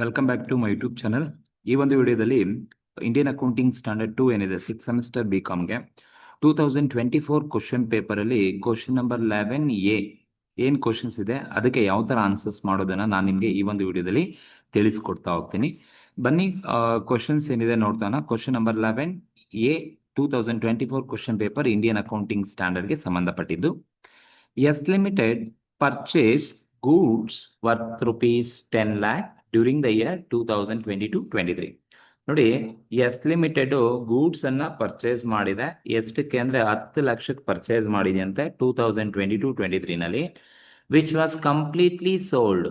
Welcome back to my YouTube channel. ಈ ಒಂದು ವಿಡಿಯೋದಲ್ಲಿ ಇಂಡಿಯನ್ ಅಕೌಂಟಿಂಗ್ ಸ್ಟ್ಯಾಂಡರ್ಡ್ 2 ಏನಿದೆ 6th ಸೆಮಿಸ್ಟರ್ BComಗೆ 2024 ಕ್ವಶನ್ ಪೇಪರಲ್ಲಿ ಕ್ವಶನ್ ನಂಬರ್ 11A ಏನು ಕ್ವಶನ್ಸ್ ಇದೆ ಅದಕ್ಕೆ ಯಾವ ಥರ ಆನ್ಸರ್ಸ್ ಮಾಡೋದನ್ನು ನಾನು ನಿಮಗೆ ಈ ಒಂದು ವಿಡಿಯೋದಲ್ಲಿ ತಿಳಿಸ್ಕೊಡ್ತಾ ಹೋಗ್ತೀನಿ. ಬನ್ನಿ ಕ್ವಶನ್ಸ್ ಏನಿದೆ ನೋಡ್ತಾನ. Question number 11A 2024 question paper Indian accounting ಸ್ಟ್ಯಾಂಡರ್ಡ್ಗೆ ಸಂಬಂಧಪಟ್ಟಿದ್ದು. S limited purchase goods worth ₹10 lakh during the year 2022-23. ನೋಡಿ, ಎಸ್ ಲಿಮಿಟೆಡ್ ಗೂಡ್ಸ್ ಅನ್ನ ಪರ್ಚೇಸ್ ಮಾಡಿದೆ. ಎಷ್ಟಕ್ಕೆ ಅಂದ್ರೆ 10 ಲಕ್ಷಕ್ಕೆ ಪರ್ಚೇಸ್ ಮಾಡಿದೆ ಅಂತೆ 2022-23 ನಲ್ಲಿ. Which was completely sold.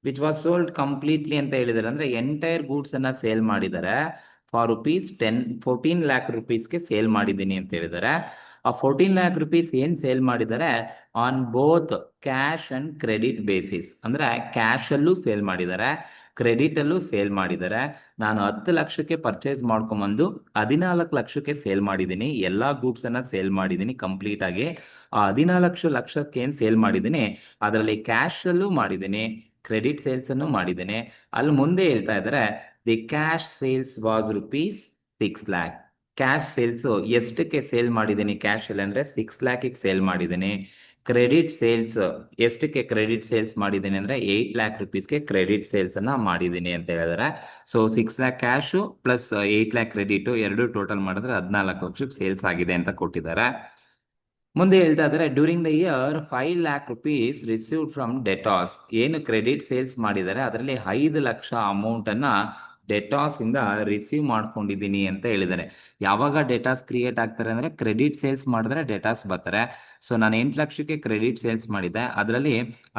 Which was sold completely ಅಂತ ಹೇಳಿದಾರೆ ಅಂದ್ರೆ ಎಂಟೈರ್ ಗೂಡ್ಸ್ ಅನ್ನ ಸೇಲ್ ಮಾಡಿದ್ದಾರೆ ಫಾರ್ ₹14 lakh ರುಪೀಸ್ಗೆ ಸೇಲ್ ಮಾಡಿದ್ದೀನಿ ಅಂತ ಹೇಳಿದ್ದಾರೆ. ಆ 14 lakh ರುಪೀಸ್ ಏನ್ ಸೇಲ್ ಮಾಡಿದ್ದಾರೆ on both cash and credit basis, ಅಂದ್ರೆ ಕ್ಯಾಶ್ ಅಲ್ಲೂ ಸೇಲ್ ಮಾಡಿದ್ದಾರೆ, ಕ್ರೆಡಿಟ್ ಅಲ್ಲೂ ಸೇಲ್ ಮಾಡಿದ್ದಾರೆ. ನಾನು 10 ಲಕ್ಷಕ್ಕೆ ಪರ್ಚೇಸ್ ಮಾಡ್ಕೊಂಬಂದು 14 ಲಕ್ಷಕ್ಕೆ ಸೇಲ್ ಮಾಡಿದ್ದೀನಿ. ಎಲ್ಲಾ ಗೂಡ್ಸ್ ಅನ್ನ ಸೇಲ್ ಮಾಡಿದ್ದೀನಿ ಕಂಪ್ಲೀಟ್ ಆಗಿ. ಆ 14 ಲಕ್ಷಕ್ಕೆ ಏನ್ ಸೇಲ್ ಮಾಡಿದ್ದೀನಿ ಅದರಲ್ಲಿ ಕ್ಯಾಶ್ ಅಲ್ಲೂ ಮಾಡಿದ್ದೀನಿ, ಕ್ರೆಡಿಟ್ ಸೇಲ್ಸ್ ಅನ್ನು ಮಾಡಿದ್ದೇನೆ. ಅಲ್ಲಿ ಮುಂದೆ ಹೇಳ್ತಾ ಇದ್ದಾರೆ the cash sales was ₹6 lakh. Cash sales ಎಷ್ಟಕ್ಕೆ ಸೇಲ್ ಮಾಡಿದ್ದೀನಿ ಕ್ಯಾಶ್ ಅಲ್ಲಿ ಅಂದ್ರೆ 6 lakh ಸೇಲ್ ಮಾಡಿದ್ದೀನಿ. ಕ್ರೆಡಿಟ್ ಸೇಲ್ಸ್ ಎಷ್ಟಕ್ಕೆ ಕ್ರೆಡಿಟ್ ಸೇಲ್ಸ್ ಮಾಡಿದ್ದೀನಿ ಅಂದ್ರೆ 8 lakh ರುಪೀಸ್ಗೆ ಕ್ರೆಡಿಟ್ ಸೇಲ್ಸ್ ಅನ್ನ ಮಾಡಿದ್ದೀನಿ ಅಂತ ಹೇಳಿದಾರೆ. So 6 lakh cash plus 8 lakh credit ಎರಡು ಟೋಟಲ್ ಮಾಡಿದ್ರೆ 14 ಲಕ್ಷಕ್ಕೆ ಸೇಲ್ಸ್ ಆಗಿದೆ ಅಂತ ಕೊಟ್ಟಿದ್ದಾರೆ. ಮುಂದೆ ಹೇಳ್ತಾ ಇದ್ದಾರೆ during the year 5 lakh rupees received from debtors. ಏನು ಕ್ರೆಡಿಟ್ ಸೇಲ್ಸ್ ಮಾಡಿದ್ದಾರೆ ಅದರಲ್ಲಿ 5 ಲಕ್ಷ ಅಮೌಂಟ್ ಅನ್ನ ಡೆಟಾಸ್ ಇಂದ ರಿಸೀವ್ ಮಾಡ್ಕೊಂಡಿದ್ದೀನಿ ಅಂತ ಹೇಳಿದ್ದಾರೆ. ಯಾವಾಗ ಡೆಟಾಸ್ ಕ್ರಿಯೇಟ್ ಆಗ್ತಾರೆ ಅಂದ್ರೆ ಕ್ರೆಡಿಟ್ ಸೇಲ್ಸ್ ಮಾಡಿದ್ರೆ ಡೆಟಾಸ್ ಬರ್ತಾರೆ. ಸೊ ನಾನು 8 ಲಕ್ಷಕ್ಕೆ ಕ್ರೆಡಿಟ್ ಸೇಲ್ಸ್ ಮಾಡಿದ್ದೆ, ಅದರಲ್ಲಿ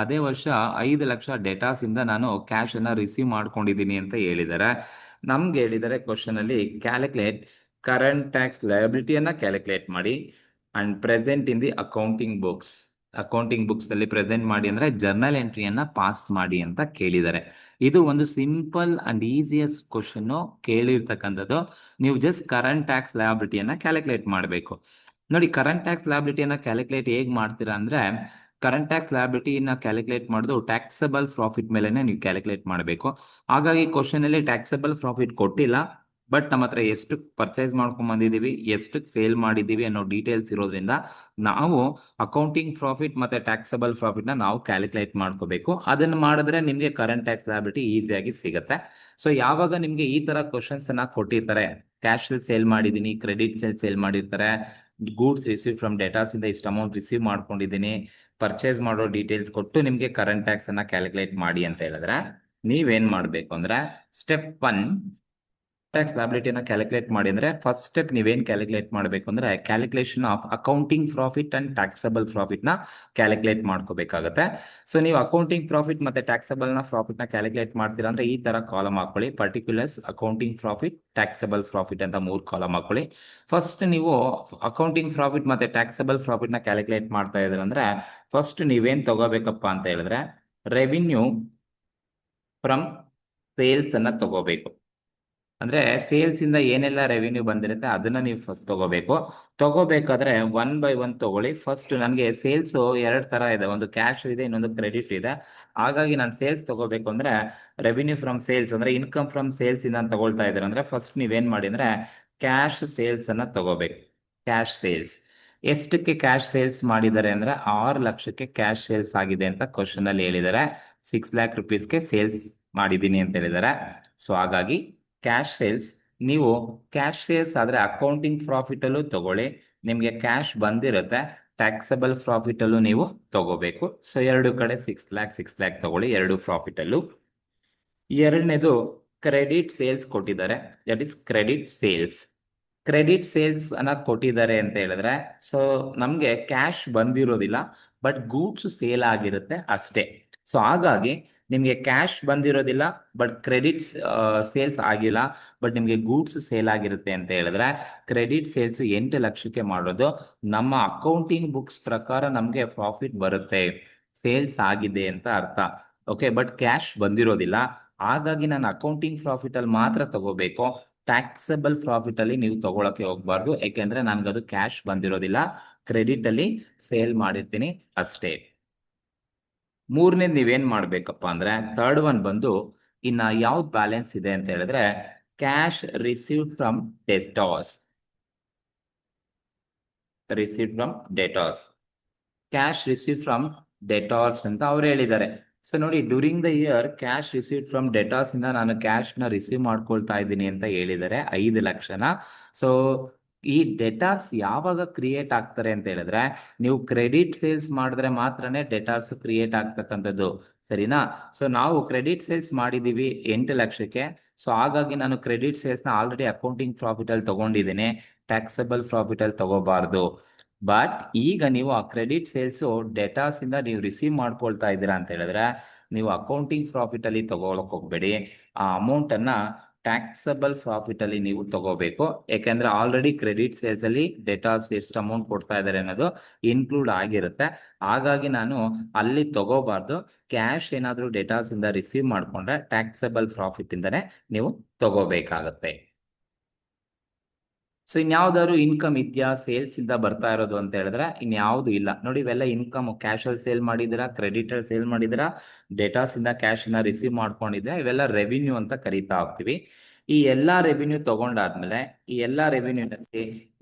ಅದೇ ವರ್ಷ 5 ಲಕ್ಷ ಡೆಟಾಸ್ ಇಂದ ನಾನು ಕ್ಯಾಶ್ ಅನ್ನ ರಿಸೀವ್ ಮಾಡ್ಕೊಂಡಿದ್ದೀನಿ ಅಂತ ಹೇಳಿದ್ದಾರೆ. ನಮ್ಗೆ ಹೇಳಿದ್ದಾರೆ ಕ್ವಶನ್ ಅಲ್ಲಿ ಕ್ಯಾಲ್ಕುಲೇಟ್ ಕರೆಂಟ್ ಟ್ಯಾಕ್ಸ್ ಲಯಬಿಲಿಟಿಯನ್ನ ಕ್ಯಾಲ್ಕುಲೇಟ್ ಮಾಡಿ and present in the accounting books. Accounting books ಅಲ್ಲಿ ಪ್ರೆಸೆಂಟ್ ಮಾಡಿ ಅಂದ್ರೆ ಜರ್ನಲ್ ಎಂಟ್ರಿಯನ್ನ ಪಾಸ್ ಮಾಡಿ ಅಂತ ಕೇಳಿದ್ದಾರೆ. ಇದು ಒಂದು ಸಿಂಪಲ್ ಅಂಡ್ ಈಸಿಯಸ್ಟ್ ಕ್ವಶನ್ ಕೇಳಿರ್ತಕ್ಕಂಥದ್ದು. ನೀವು ಜಸ್ಟ್ ಕರೆಂಟ್ ಟ್ಯಾಕ್ಸ್ ಲಯಬಿಲಿಟಿಯನ್ನ ಕ್ಯಾಲ್ಕುಲೇಟ್ ಮಾಡಬೇಕು. ನೋಡಿ, ಕರೆಂಟ್ ಟ್ಯಾಕ್ಸ್ ಲಯಬಿಲಿಟಿಯನ್ನ ಕ್ಯಾಲ್ಕುಲೇಟ್ ಹೇಗೆ ಮಾಡ್ತೀರಾ ಅಂದ್ರೆ ಕರೆಂಟ್ ಟ್ಯಾಕ್ಸ್ ಲಯಬಿಲಿಟಿನ ಕ್ಯಾಲ್ಕುಲೇಟ್ ಮಾಡೋದು ಟ್ಯಾಕ್ಸಬಲ್ ಪ್ರಾಫಿಟ್ ಮೇಲೆ ನೀವು ಕ್ಯಾಲ್ಕುಲೇಟ್ ಮಾಡಬೇಕು. ಹಾಗಾಗಿ ಕ್ವಶನ್ ಅಲ್ಲಿ ಟ್ಯಾಕ್ಸಬಲ್ ಪ್ರಾಫಿಟ್ ಕೊಟ್ಟಿಲ್ಲ, ಬಟ್ ನಮ್ಮ ಹತ್ರ ಎಷ್ಟು ಪರ್ಚೇಸ್ ಮಾಡ್ಕೊಂಡ್ ಬಂದಿದ್ದೀವಿ, ಎಷ್ಟು ಸೇಲ್ ಮಾಡಿದ್ದೀವಿ ಅನ್ನೋ ಡೀಟೇಲ್ಸ್ ಇರೋದ್ರಿಂದ ನಾವು ಅಕೌಂಟಿಂಗ್ ಪ್ರಾಫಿಟ್ ಮತ್ತೆ ಟ್ಯಾಕ್ಸಬಲ್ ಪ್ರಾಫಿಟ್ ನ ನಾವು ಕ್ಯಾಲ್ಕುಲೇಟ್ ಮಾಡ್ಕೋಬೇಕು. ಅದನ್ನ ಮಾಡಿದ್ರೆ ನಿಮ್ಗೆ ಕರೆಂಟ್ ಟ್ಯಾಕ್ಸ್ ಲಯಬಿಲಿಟಿ ಈಸಿಯಾಗಿ ಸಿಗುತ್ತೆ. ಸೊ ಯಾವಾಗ ನಿಮ್ಗೆ ಈ ತರ ಕ್ವಶನ್ಸ್ ಅನ್ನ ಕೊಟ್ಟಿರ್ತಾರೆ, ಕ್ಯಾಶ್ ಸೇಲ್ ಮಾಡಿದೀನಿ, ಕ್ರೆಡಿಟ್ ಸೇಲ್ ಮಾಡಿರ್ತಾರೆ, ಗೂಡ್ಸ್ ರಿಸೀವ್ ಫ್ರಮ್ ಡೆಟಾಸ್ ಇಂದ ಇಷ್ಟು ಅಮೌಂಟ್ ರಿಸೀವ್ ಮಾಡ್ಕೊಂಡಿದ್ದೀನಿ, ಪರ್ಚೇಸ್ ಮಾಡೋ ಡೀಟೇಲ್ಸ್ ಕೊಟ್ಟು ನಿಮ್ಗೆ ಕರೆಂಟ್ ಟ್ಯಾಕ್ಸ್ ಅನ್ನ ಕ್ಯಾಲ್ಕುಲೇಟ್ ಮಾಡಿ ಅಂತ ಹೇಳಿದ್ರೆ ನೀವೇನ್ ಮಾಡ್ಬೇಕು ಅಂದ್ರೆ ಸ್ಟೆಪ್ 1 ಟ್ಯಾಕ್ಸ್ ಲಯಬಿಲಿಟಿನ ಕ್ಯಾಲ್ಕುಲೇಟ್ ಮಾಡಿ ಅಂದ್ರೆ ಫಸ್ಟ್ ಸ್ಟೆಪ್ ನೀವೇನ್ ಕ್ಯಾಲ್ಕುಲೇಟ್ ಮಾಡಬೇಕು ಅಂದ್ರೆ calculation of accounting profit and taxable profit ನ ಕ್ಯಾಲ್ಕುಲೇಟ್ ಮಾಡ್ಕೋಬೇಕಾಗುತ್ತೆ. ಸೊ ನೀವು ಅಕೌಂಟಿಂಗ್ ಪ್ರಾಫಿಟ್ ಮತ್ತೆ ಟ್ಯಾಕ್ಸಬಲ್ ನ ಪ್ರಾಫಿಟ್ ನ ಕ್ಯಾಲ್ಕುಲೇಟ್ ಮಾಡ್ತೀರಾ ಅಂದ್ರೆ ಈ ತರ ಕಾಲಮ್ ಹಾಕೊಳ್ಳಿ, particulars accounting profit taxable profit ಅಂತ 3 ಕಾಲಮ್ ಹಾಕೊಳ್ಳಿ. ಫಸ್ಟ್ ನೀವು ಅಕೌಂಟಿಂಗ್ ಪ್ರಾಫಿಟ್ ಮತ್ತೆ ಟ್ಯಾಕ್ಸಬಲ್ ಪ್ರಾಫಿಟ್ ನ ಕ್ಯಾಲ್ಕುಲೇಟ್ ಮಾಡ್ತಾ ಇದ್ರೆ ಅಂದ್ರೆ ಫಸ್ಟ್ ನೀವೇನ್ ತಗೋಬೇಕಪ್ಪ ಅಂತ ಹೇಳಿದ್ರೆ ರೆವಿನ್ಯೂ ಫ್ರಮ್ ಸೇಲ್ಸ್ ಅನ್ನ ತಗೋಬೇಕು. ಅಂದ್ರೆ ಸೇಲ್ಸ್ ಇಂದ ಏನೆಲ್ಲ ರೆವಿನ್ಯೂ ಬಂದಿರುತ್ತೆ ಅದನ್ನ ನೀವು ಫಸ್ಟ್ ತಗೋಬೇಕಾದ್ರೆ 1 by 1 ತಗೊಳ್ಳಿ. ಫಸ್ಟ್ ನನಗೆ ಸೇಲ್ಸ್ 2 ತರ ಇದೆ, ಒಂದು ಕ್ಯಾಶ್ ಇದೆ, ಇನ್ನೊಂದು ಕ್ರೆಡಿಟ್ ಇದೆ. ಹಾಗಾಗಿ ನಾನು ಸೇಲ್ಸ್ ತಗೋಬೇಕು ಅಂದ್ರೆ ರೆವಿನ್ಯೂ ಫ್ರಮ್ ಸೇಲ್ಸ್ ಅಂದ್ರೆ ಇನ್ಕಮ್ ಫ್ರಮ್ ಸೇಲ್ಸ್ ಇಂದ ತಗೊಳ್ತಾ ಇದ್ದಾರೆ ಅಂದ್ರೆ ಫಸ್ಟ್ ನೀವೇನ್ ಮಾಡಿ ಅಂದ್ರೆ ಕ್ಯಾಶ್ ಸೇಲ್ಸ್ ಅನ್ನ ತಗೋಬೇಕು. ಕ್ಯಾಶ್ ಸೇಲ್ಸ್ ಎಷ್ಟಕ್ಕೆ ಕ್ಯಾಶ್ ಸೇಲ್ಸ್ ಮಾಡಿದ್ದಾರೆ ಅಂದ್ರೆ 6 ಲಕ್ಷಕ್ಕೆ ಕ್ಯಾಶ್ ಸೇಲ್ಸ್ ಆಗಿದೆ ಅಂತ ಕ್ವಶನ್ ಅಲ್ಲಿ ಹೇಳಿದ್ದಾರೆ. 6 lakh ರುಪೀಸ್ಗೆ ಸೇಲ್ಸ್ ಮಾಡಿದ್ದೀನಿ ಅಂತ ಹೇಳಿದ್ದಾರೆ. ಸೊ ಹಾಗಾಗಿ ಕ್ಯಾಶ್ ಸೇಲ್ಸ್, ನೀವು ಕ್ಯಾಶ್ ಸೇಲ್ಸ್ ಆದ್ರೆ ಅಕೌಂಟಿಂಗ್ ಪ್ರಾಫಿಟ್ ಅಲ್ಲೂ ತಗೊಳ್ಳಿ, ನಿಮ್ಗೆ ಕ್ಯಾಶ್ ಬಂದಿರುತ್ತೆ, ಟ್ಯಾಕ್ಸಬಲ್ ಪ್ರಾಫಿಟ್ ಅಲ್ಲೂ ನೀವು ತಗೋಬೇಕು. ಸೊ ಎರಡು ಕಡೆ 6 lakh ತಗೊಳ್ಳಿ ಎರಡು ಪ್ರಾಫಿಟ್ ಅಲ್ಲೂ. ಎರಡನೇದು ಕ್ರೆಡಿಟ್ ಸೇಲ್ಸ್ ಕೊಟ್ಟಿದ್ದಾರೆ, that is credit sales. Credit sales ಅನ್ನ ಕೊಟ್ಟಿದ್ದಾರೆ ಅಂತ ಹೇಳಿದ್ರೆ ಸೊ ನಮ್ಗೆ ಕ್ಯಾಶ್ ಬಂದಿರೋದಿಲ್ಲ, ಬಟ್ ಗೂಡ್ಸ್ ಸೇಲ್ ಆಗಿರುತ್ತೆ ಅಷ್ಟೇ. ಸೊ ಹಾಗಾಗಿ ನಿಮ್ಗೆ ಕ್ಯಾಶ್ ಬಂದಿರೋದಿಲ್ಲ ಬಟ್ ಕ್ರೆಡಿಟ್ ಸೇಲ್ಸ್ ಆಗಿಲ್ಲ, ಬಟ್ ನಿಮ್ಗೆ ಗೂಡ್ಸ್ ಸೇಲ್ ಆಗಿರುತ್ತೆ ಅಂತ ಹೇಳಿದ್ರೆ ಕ್ರೆಡಿಟ್ ಸೇಲ್ಸ್ 8 ಲಕ್ಷಕ್ಕೆ ಮಾಡೋದು. ನಮ್ಮ ಅಕೌಂಟಿಂಗ್ ಬುಕ್ಸ್ ಪ್ರಕಾರ ನಮ್ಗೆ ಪ್ರಾಫಿಟ್ ಬರುತ್ತೆ, ಸೇಲ್ಸ್ ಆಗಿದೆ ಅಂತ ಅರ್ಥ. ಓಕೆ, ಬಟ್ ಕ್ಯಾಶ್ ಬಂದಿರೋದಿಲ್ಲ, ಹಾಗಾಗಿ ನಾನು ಅಕೌಂಟಿಂಗ್ ಪ್ರಾಫಿಟ್ ಅಲ್ಲಿ ಮಾತ್ರ ತಗೋಬೇಕು. ಟ್ಯಾಕ್ಸಬಲ್ ಪ್ರಾಫಿಟ್ ಅಲ್ಲಿ ನೀವು ತಗೊಳಕ್ಕೆ ಹೋಗ್ಬಾರ್ದು, ಯಾಕೆಂದ್ರೆ ನನ್ಗದು ಕ್ಯಾಶ್ ಬಂದಿರೋದಿಲ್ಲ, ಕ್ರೆಡಿಟ್ ಅಲ್ಲಿ ಸೇಲ್ ಮಾಡಿರ್ತೀನಿ ಅಷ್ಟೇ. ಮೂರನೇದು ನೀವೇನ್ ಮಾಡ್ಬೇಕಪ್ಪ ಅಂದ್ರೆ ಥರ್ಡ್ ಒನ್ ಬಂದು ಇನ್ನ ಯಾವ್ದು ಬ್ಯಾಲೆನ್ಸ್ ಇದೆ ಅಂತ ಹೇಳಿದ್ರೆ cash received from debtors. Received from debtors, cash receive from debtors ಅಂತ ಅವ್ರು ಹೇಳಿದ್ದಾರೆ. ಸೊ ನೋಡಿ, during the year cash receive from debtors ಇಂದ ನಾನು ಕ್ಯಾಶ್ ನ ರಿಸೀವ್ ಮಾಡ್ಕೊಳ್ತಾ ಇದ್ದೀನಿ ಅಂತ ಹೇಳಿದ್ದಾರೆ 5 ಲಕ್ಷನ. ಸೊ ಈ ಡೆಟಾರ್ಸ್ ಯಾವಾಗ ಕ್ರಿಯೇಟ್ ಆಗ್ತಾರೆ ಅಂತ ಹೇಳಿದ್ರೆ, ನೀವು ಕ್ರೆಡಿಟ್ ಸೇಲ್ಸ್ ಮಾಡಿದ್ರೆ ಮಾತ್ರನೇ ಡೆಟಾರ್ಸ್ ಕ್ರಿಯೇಟ್ ಆಗ್ತಕ್ಕಂಥದ್ದು, ಸರಿನಾ? ಸೊ ನಾವು ಕ್ರೆಡಿಟ್ ಸೇಲ್ಸ್ ಮಾಡಿದೀವಿ 8 ಲಕ್ಷಕ್ಕೆ. ಸೊ ಹಾಗಾಗಿ ನಾನು ಕ್ರೆಡಿಟ್ ಸೇಲ್ಸ್ ನ ಆಲ್ರೆಡಿ ಅಕೌಂಟಿಂಗ್ ಪ್ರಾಫಿಟ್ ಅಲ್ಲಿ ತಗೊಂಡಿದ್ದೀನಿ, ಟ್ಯಾಕ್ಸಬಲ್ ಪ್ರಾಫಿಟ್ ಅಲ್ಲಿ ತಗೋಬಾರ್ದು. ಬಟ್ ಈಗ ನೀವು ಆ ಕ್ರೆಡಿಟ್ ಸೇಲ್ಸ್ ಡೆಟಾಸ್ ಇಂದ ನೀವು ರಿಸೀವ್ ಮಾಡ್ಕೊಳ್ತಾ ಇದ್ದೀರಾ ಅಂತ ಹೇಳಿದ್ರೆ, ನೀವು ಅಕೌಂಟಿಂಗ್ ಪ್ರಾಫಿಟ್ ಅಲ್ಲಿ ತಗೊಳಕ್ ಹೋಗ್ಬೇಡಿ. ಆ ಅಮೌಂಟ್ ಅನ್ನ ಟ್ಯಾಕ್ಸಬಲ್ ಪ್ರಾಫಿಟ್ ಅಲ್ಲಿ ನೀವು ತಗೋಬೇಕು. ಯಾಕಂದ್ರೆ ಆಲ್ರೆಡಿ ಕ್ರೆಡಿಟ್ ಸೇಲ್ಸ್ ಅಲ್ಲಿ ಡೆಟಾಸ್ ಎಷ್ಟು ಅಮೌಂಟ್ ಕೊಡ್ತಾ ಇದ್ದಾರೆ ಅನ್ನೋದು ಇನ್ಕ್ಲೂಡ್ ಆಗಿರುತ್ತೆ. ಹಾಗಾಗಿ ನಾನು ಅಲ್ಲಿ ತಗೋಬಾರ್ದು. ಕ್ಯಾಶ್ ಏನಾದ್ರೂ ಡೆಟಾಸ್ ಇಂದ ರಿಸೀವ್ ಮಾಡ್ಕೊಂಡ್ರೆ ಟ್ಯಾಕ್ಸಬಲ್ ಪ್ರಾಫಿಟ್ ಇಂದನೇ ನೀವು ತಗೋಬೇಕಾಗತ್ತೆ. ಸೊ ಇನ್ಯಾವ್ದಾದ್ರು ಇನ್ಕಮ್ ಇದೆಯಾ ಸೇಲ್ಸ್ ಇಂದ ಬರ್ತಾ ಇರೋದು ಅಂತ ಹೇಳಿದ್ರೆ ಇನ್ಯಾವುದು ಇಲ್ಲ. ನೋಡಿ, ಇವೆಲ್ಲ ಇನ್ಕಮ್ ಕ್ಯಾಶ್ ಅಲ್ಲಿ ಸೇಲ್ ಮಾಡಿದಿರಾ, ಕ್ರೆಡಿಟ್ ಅಲ್ಲಿ ಸೇಲ್ ಮಾಡಿದಿರಾ, ಡೇಟಾಸ್ ಇಂದ ಕ್ಯಾಶ್ ನ ರಿಸೀವ್ ಮಾಡ್ಕೊಂಡಿದ್ರೆ ಇವೆಲ್ಲ ರೆವಿನ್ಯೂ ಅಂತ ಕರಿತಾ ಹೋಗ್ತೀವಿ. ಈ ಎಲ್ಲಾ ರೆವಿನ್ಯೂ ತಗೊಂಡಾದ್ಮೇಲೆ ಈ ಎಲ್ಲಾ ರೆವಿನ್ಯೂ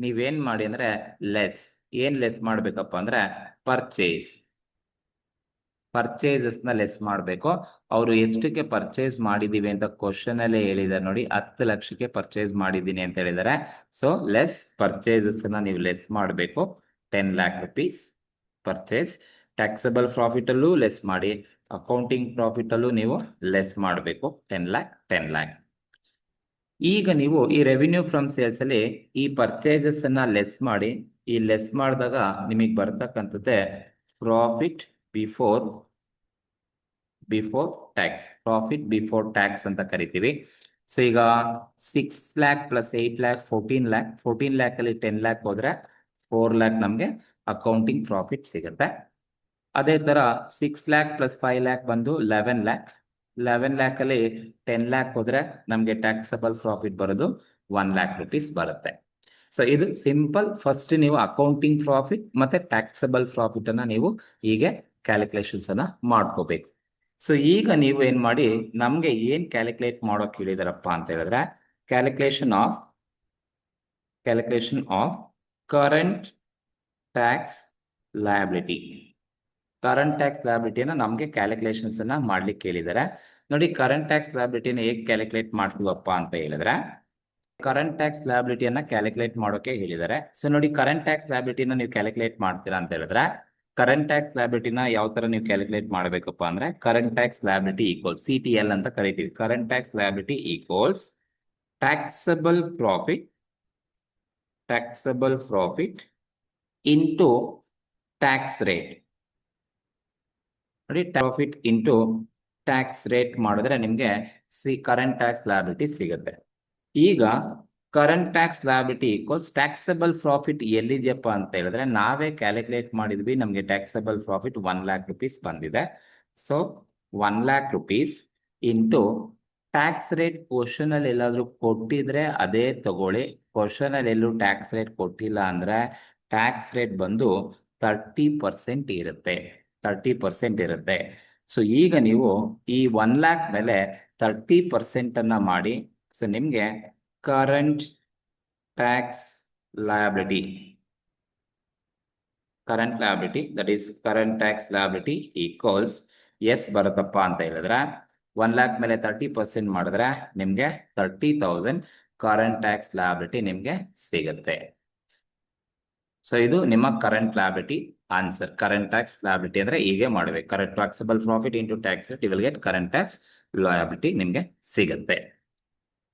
ನೀವೇನ್ ಮಾಡಿ ಅಂದ್ರೆ ಏನ್ ಲೆಸ್ ಮಾಡ್ಬೇಕಪ್ಪ ಅಂದ್ರೆ ಪರ್ಚೇಸಸ್ ನ ಲೆಸ್ ಮಾಡಬೇಕು. ಅವರು ಎಷ್ಟಕ್ಕೆ ಪರ್ಚೇಸ್ ಮಾಡಿದೀವಿ ಅಂತ ಕ್ವಶನ್ ಅಲ್ಲೇ ಹೇಳಿದ್ದಾರೆ ನೋಡಿ, 10 ಲಕ್ಷಕ್ಕೆ ಪರ್ಚೇಸ್ ಮಾಡಿದ್ದೀನಿ ಅಂತ ಹೇಳಿದ್ದಾರೆ. ಸೊ ಲೆಸ್ ಪರ್ಚೇಸಸ್ ನ ನೀವು ಲೆಸ್ ಮಾಡಬೇಕು, 10 lac rupees purchase. Taxable profit ಅಲ್ಲೂ ಲೆಸ್ ಮಾಡಿ, ಅಕೌಂಟಿಂಗ್ ಪ್ರಾಫಿಟ್ ಅಲ್ಲೂ ನೀವು ಲೆಸ್ ಮಾಡಬೇಕು, 10 ಲ್ಯಾಕ್. ಈಗ ನೀವು ಈ ರೆವಿನ್ಯೂ ಫ್ರಮ್ ಸೇಲ್ಸ್ ಅಲ್ಲಿ ಈ ಪರ್ಚೇಸಸ್ ಅನ್ನ ಲೆಸ್ ಮಾಡಿ, ಈ ಲೆಸ್ ಮಾಡಿದಾಗ ನಿಮಗೆ ಬರ್ತಕ್ಕಂಥದ್ದೇ ಪ್ರಾಫಿಟ್ ಬಿಫೋರ್ ಟ್ಯಾಕ್ಸ್ ಅಂತ ಕರಿತೀವಿ. ಸೊ ಈಗ 6 ಲ್ಯಾಕ್ ಪ್ಲಸ್ 8 ಲ್ಯಾಕ್ 14 ಲ್ಯಾಕ್ ಅಲ್ಲಿ 10 ಲ್ಯಾಕ್ ಹೋದ್ರೆ 4 ಲ್ಯಾಕ್ ನಮ್ಗೆ ಅಕೌಂಟಿಂಗ್ ಪ್ರಾಫಿಟ್ ಸಿಗುತ್ತೆ. ಅದೇ ತರ 6 ಲ್ಯಾಕ್ ಪ್ಲಸ್ 5 ಲ್ಯಾಕ್ ಬಂದು 11 ಲ್ಯಾಕ್ ಅಲ್ಲಿ 10 ಲ್ಯಾಕ್ ಹೋದ್ರೆ ನಮ್ಗೆ ಟ್ಯಾಕ್ಸಬಲ್ ಪ್ರಾಫಿಟ್ ಬರೋದು 1 ಲ್ಯಾಕ್ ರುಪೀಸ್ ಬರುತ್ತೆ. ಸೊ ಇದು ಸಿಂಪಲ್. ಫಸ್ಟ್ ನೀವು ಅಕೌಂಟಿಂಗ್ ಪ್ರಾಫಿಟ್ ಮತ್ತೆ ಟ್ಯಾಕ್ಸಬಲ್ ಪ್ರಾಫಿಟ್ ಅನ್ನ ನೀವು ಹೀಗೆ ಕ್ಯಾಲ್ಕುಲೇಷನ್ಸ್ ಅನ್ನ ಮಾಡ್ಕೋಬೇಕು. ಸೊ ಈಗ ನೀವು ಏನ್ ಮಾಡಿ, ನಮ್ಗೆ ಏನ್ ಕ್ಯಾಲ್ಕುಲೇಟ್ ಮಾಡೋಕೆ ಹೇಳಿದಾರಪ್ಪ ಅಂತ ಹೇಳಿದ್ರೆ calculation of current tax liability. Current tax ಲಯಬಿಲಿಟಿನ ನಮ್ಗೆ ಕ್ಯಾಲ್ಕುಲೇಷನ್ಸ್ ಅನ್ನ ಮಾಡ್ಲಿಕ್ಕೆ ಹೇಳಿದ್ದಾರೆ. ನೋಡಿ, ಕರೆಂಟ್ ಟ್ಯಾಕ್ಸ್ ಲಯಬಿಲಿಟಿನ ಹೇಗೆ ಕ್ಯಾಲ್ಕುಲೇಟ್ ಮಾಡ್ತೀವಪ್ಪ ಅಂತ ಹೇಳಿದ್ರೆ, ಕರೆಂಟ್ ಟ್ಯಾಕ್ಸ್ ಲಯಬಿಲಿಟಿಯನ್ನ ಕ್ಯಾಲ್ಕುಲೇಟ್ ಮಾಡೋಕೆ ಹೇಳಿದ್ದಾರೆ. ಸೊ ನೋಡಿ, ಕರೆಂಟ್ ಟ್ಯಾಕ್ಸ್ ಲಯಬಿಲಿಟಿನ ನೀವು ಕ್ಯಾಲ್ಕುಲೇಟ್ ಮಾಡ್ತೀರಾ ಅಂತ ಹೇಳಿದ್ರೆ, ಕರೆಂಟ್ ಟ್ಯಾಕ್ಸ್ ಲಯಬಿಲಿಟಿನ ಯಾವ ತರ ನೀವು ಕ್ಯಾಲ್ಕುಲೇಟ್ ಮಾಡಬೇಕಪ್ಪ ಅಂದ್ರೆ, current tax liability equals CTL ಅಂತ ಕರಿತೀವಿ. Current tax liability equals taxable profit into tax rate. ನೋಡಿ, ಪ್ರಾಫಿಟ್ ಇಂಟು ಟ್ಯಾಕ್ಸ್ ರೇಟ್ ಮಾಡಿದ್ರೆ ನಿಮ್ಗೆ ಕರೆಂಟ್ ಟ್ಯಾಕ್ಸ್ ಲಯಬಿಲಿಟಿ ಸಿಗುತ್ತೆ. ಈಗ current tax liability equals taxable profit ಎಲ್ಲಿದೆಯಪ್ಪ ಅಂತ ಹೇಳಿದ್ರೆ, ನಾವೇ ಕ್ಯಾಲ್ಕುಲೇಟ್ ಮಾಡಿದ್ವಿ, ನಮಗೆ ಟ್ಯಾಕ್ಸಬಲ್ ಪ್ರಾಫಿಟ್ 1 ಲ್ಯಾಕ್ ರುಪೀಸ್ ಬಂದಿದೆ. So 1 lakh rupees into tax rate. Question ಅಲ್ಲಿ ಎಲ್ಲಾದ್ರೂ ಕೊಟ್ಟಿದ್ರೆ ಅದೇ ತಗೊಳ್ಳಿ. ಕ್ವಶನ್ ಅಲ್ಲಿ ಎಲ್ಲೂ ಟ್ಯಾಕ್ಸ್ ರೇಟ್ ಕೊಟ್ಟಿಲ್ಲ ಅಂದ್ರೆ ಟ್ಯಾಕ್ಸ್ ರೇಟ್ ಬಂದು 30% ಇರುತ್ತೆ. ಸೊ ಈಗ ನೀವು ಈ 1 ಲ್ಯಾಕ್ ಮೇಲೆ 30% ಅನ್ನ ಮಾಡಿ. ಸೊ ನಿಮ್ಗೆ current tax liability that is current tax liability equals ಎಸ್ ಬರುತ್ತಪ್ಪ ಅಂತ ಹೇಳಿದ್ರೆ 1 ಲ್ಯಾಕ್ ಮೇಲೆ 30% ಮಾಡಿದ್ರೆ ನಿಮ್ಗೆ 30,000 ಕರೆಂಟ್ ಟ್ಯಾಕ್ಸ್ ಲಯಬಿಲಿಟಿ ನಿಮ್ಗೆ ಸಿಗುತ್ತೆ. ಸೊ ಇದು ನಿಮ್ಮ current liability answer. Current tax liability ಅಂದ್ರೆ ಹೀಗೆ ಮಾಡಬೇಕು, current taxable profit into tax rate, you will get current tax liability ನಿಮ್ಗೆ ಸಿಗುತ್ತೆ.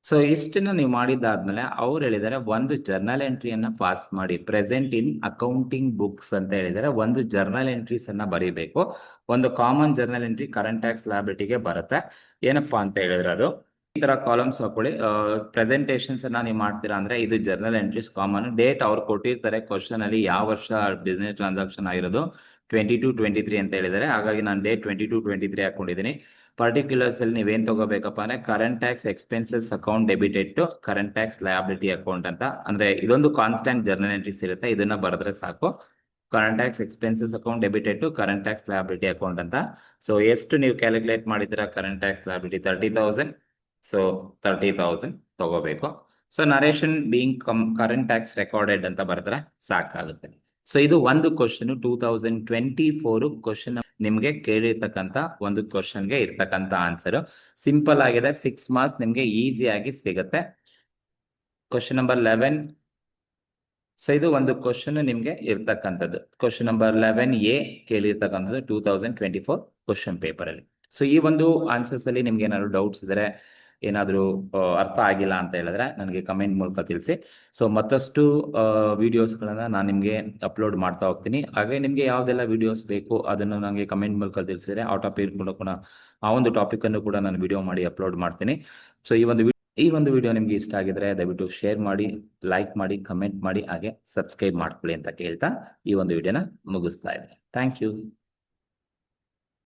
ಸೊ ಇಷ್ಟನ್ನ ನೀವು ಮಾಡಿದ್ದಾದ್ಮೇಲೆ ಅವ್ರು ಹೇಳಿದ್ದಾರೆ ಒಂದು ಜರ್ನಲ್ ಎಂಟ್ರಿಯನ್ನ ಪಾಸ್ ಮಾಡಿ, ಪ್ರೆಸೆಂಟ್ ಇನ್ ಅಕೌಂಟಿಂಗ್ ಬುಕ್ಸ್ ಅಂತ ಹೇಳಿದರೆ ಒಂದು ಜರ್ನಲ್ ಎಂಟ್ರೀಸ್ ಅನ್ನ ಬರೀಬೇಕು. ಒಂದು common journal entry current tax ಲಯಬಿಲಿಟಿಗೆ ಬರುತ್ತೆ. ಏನಪ್ಪಾ ಅಂತ ಹೇಳಿದ್ರೆ ಅದು ಈ ತರ ಕಾಲಮ್ಸ್ ಹಾಕೊಳ್ಳಿ. ಪ್ರೆಸೆಂಟೇಷನ್ಸ್ ಅನ್ನ ನೀವು ಮಾಡ್ತೀರಾ ಅಂದ್ರೆ ಇದು ಜರ್ನಲ್ ಎಂಟ್ರೀಸ್ ಕಾಮನ್. ಡೇಟ್ ಅವ್ರು ಕೊಟ್ಟಿರ್ತಾರೆ ಕ್ವಶನ್ ಅಲ್ಲಿ, ಯಾವ ವರ್ಷ ಬಿಸ್ನೆಸ್ ಟ್ರಾನ್ಸಾಕ್ಷನ್ ಆಗಿರೋದು 22-23 ಅಂತ ಹೇಳಿದ್ದಾರೆ. ಹಾಗಾಗಿ ನಾನು ಡೇಟ್ 22-23 ಹಾಕೊಂಡಿದ್ದೀನಿ. ಪರ್ಟಿಕ್ಯುಲರ್ಸ್ ಅಲ್ಲಿ ನೀವೇನ್ ತಗೋಬೇಕಪ್ಪ ಅಂದ್ರೆ current tax expenses account debited to current tax liability account ಅಂತ. ಅಂದ್ರೆ ಇದೊಂದು ಕಾನ್ಸ್ಟೆಂಟ್ ಜರ್ನಲ್ ಎಂಟ್ರೀಸ್ ಇರುತ್ತೆ, ಇದನ್ನ ಬರೆದ್ರೆ ಸಾಕು. Current tax expenses account debited to current tax liability account ಅಂತ. ಸೊ ಎಷ್ಟು ನೀವು ಕ್ಯಾಲ್ಕುಲೇಟ್ ಮಾಡಿದ್ದೀರಾ ಕರೆಂಟ್ ಟ್ಯಾಕ್ಸ್ ಲಯಬಿಲಿಟಿ 30,000. ಸೊ 30,000 ತಗೋಬೇಕು. So narration being current tax recorded ಅಂತ ಬರೆದ್ರೆ ಸಾಕಾಗುತ್ತೆ. ಸೊ ಇದು ಒಂದು ಕ್ವಶನ್ 2024 ಕ್ವಶನ್ ನಿಮ್ಗೆ ಕೇಳಿರ್ತಕ್ಕಂಥ ಒಂದು ಕ್ವಶನ್ಗೆ ಇರ್ತಕ್ಕಂಥ ಆನ್ಸರ್. ಸಿಂಪಲ್ ಆಗಿದೆ, 6 ಮಾರ್ಕ್ಸ್ ನಿಮ್ಗೆ ಈಸಿಯಾಗಿ ಸಿಗುತ್ತೆ. Question number 11. ಸೊ ಇದು ಒಂದು ಕ್ವಶನ್ ನಿಮ್ಗೆ ಇರ್ತಕ್ಕಂಥದ್ದು. Question number 11A ಕೇಳಿರ್ತಕ್ಕಂಥದ್ದು 2024 question paper ಅಲ್ಲಿ. ಸೊ ಈ ಒಂದು ಆನ್ಸರ್ಸ್ ಅಲ್ಲಿ ನಿಮ್ಗೆ ಏನಾದ್ರು ಡೌಟ್ಸ್ ಇದ್ರೆ, ಏನಾದ್ರು ಅರ್ಥ ಆಗಿಲ್ಲ ಅಂತ ಹೇಳಿದ್ರೆ ನನಗೆ ಕಮೆಂಟ್ ಮೂಲಕ ತಿಳಿಸಿ. ಸೊ ಮತ್ತಷ್ಟು ವಿಡಿಯೋಸ್ಗಳನ್ನ ನಾನು ನಿಮಗೆ ಅಪ್ಲೋಡ್ ಮಾಡ್ತಾ ಹೋಗ್ತೀನಿ. ಹಾಗೆ ನಿಮಗೆ ಯಾವ್ದೆಲ್ಲ ವಿಡಿಯೋಸ್ ಬೇಕು ಅದನ್ನು ನನಗೆ ಕಮೆಂಟ್ ಮೂಲಕ ತಿಳಿಸಿದ್ರೆ ಆ ಟಾಪಿಕ್ ಕೂಡ ಆ ಒಂದು ಟಾಪಿಕ್ ಅನ್ನು ಕೂಡ ನಾನು ವಿಡಿಯೋ ಮಾಡಿ ಅಪ್ಲೋಡ್ ಮಾಡ್ತೀನಿ. ಸೊ ಈ ಒಂದು ವಿಡಿಯೋ ನಿಮ್ಗೆ ಇಷ್ಟ ಆಗಿದ್ರೆ ದಯವಿಟ್ಟು ಶೇರ್ ಮಾಡಿ, ಲೈಕ್ ಮಾಡಿ, ಕಮೆಂಟ್ ಮಾಡಿ, ಹಾಗೆ ಸಬ್ಸ್ಕ್ರೈಬ್ ಮಾಡ್ಕೊಳ್ಳಿ ಅಂತ ಕೇಳ್ತಾ ಈ ಒಂದು ವಿಡಿಯೋನ ಮುಗಿಸ್ತಾ ಇದ್ದೀನಿ. Thank you.